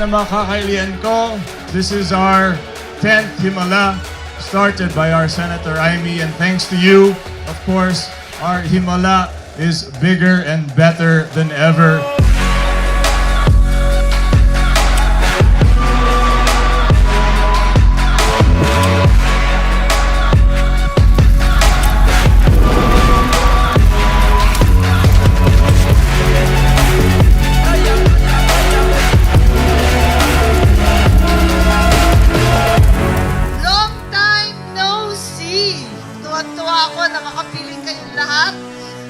ng mga kakailian ko, this is our 10th Himala, started by our Senator Aimee, and thanks to you, of course, our Himala is bigger and better than ever.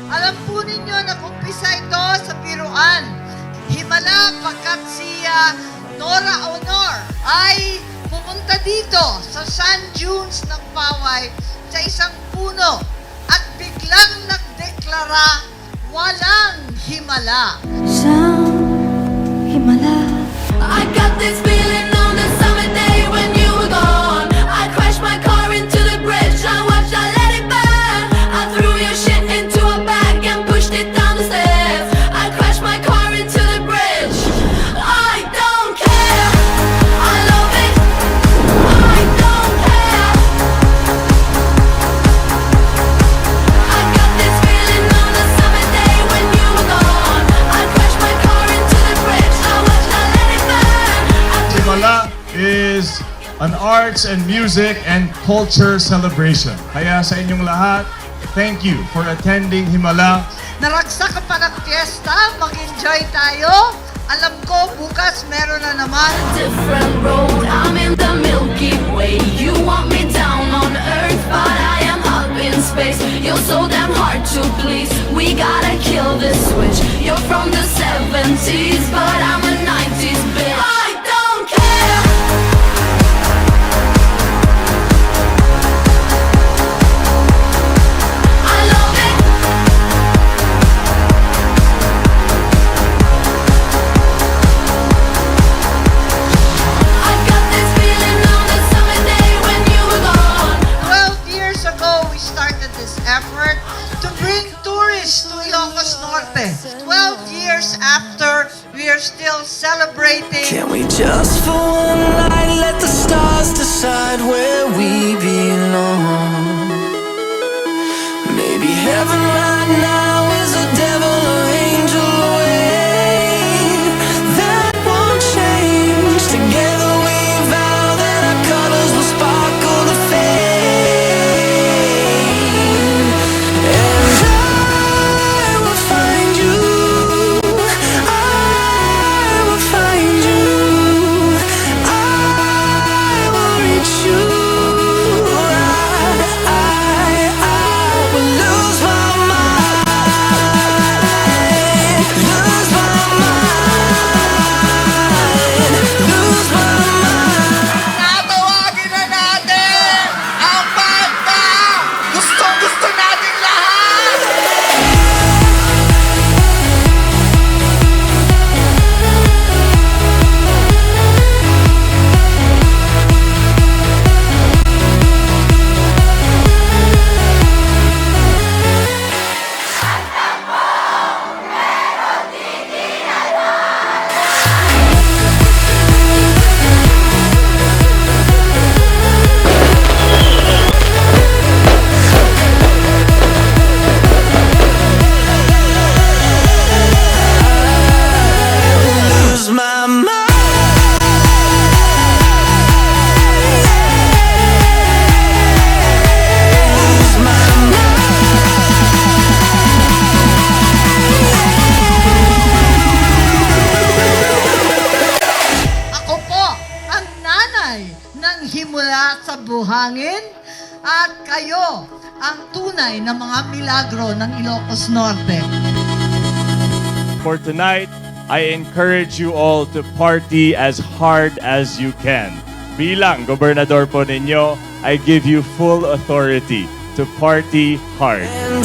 Alam po ninyo, nag-umpisa ito sa biruan. Himala, pagkat si Nora Honor ay pumunta dito sa San Dunes ng Paway sa isang puno at biglang nagdeklara, walang Himala. Himala. I got this feeling on the summer day when you were gone. I crashed my car into the bridge. I watched, I let it burn. I threw your shit into a bag and pushed it down the stairs. I crashed my car into the bridge. I don't care. I love it. I don't care. I got this feeling on the summer day when you were gone. I crashed my car into the bridge. I watched, I let it burn. Himala is an arts and music and culture celebration. Kaya sa inyong lahat, thank you for attending Himala. Naragsak ka pa ng fiesta, mag-enjoy tayo. Alam ko, bukas meron na naman. Different road, I'm in the Milky Way. You want me down on earth, but I am up in space. You're so damn hard to please. We gotta kill this switch. You're from the 70s, but I'm a 90s bitch. I don't care. I love it. I got this feeling on the summer day when you were gone. 12 years ago, we started this effort to bring tourists to Ilocos Norte. 12 years after, we are still celebrating. Can we just for one night let the stars decide where we belong? Maybe heaven right now is a devil or angel away. That won't change. Together we vow that our colors will sparkle the flame. And I will find you. I will find you. I will reach you. I will lose my mind. Lose my mind. Lose my mind. Natawagin na natin ang banda! Gustong-gusto natin lahat! Lose my mind. Lose my Ako po ang nanay ng Himala sa Buhangin at kayo ang tunay na mga milagro ng Ilocos Norte. For tonight, I encourage you all to party as hard as you can. Bilang gobernador po ninyo, I give you full authority to party hard. And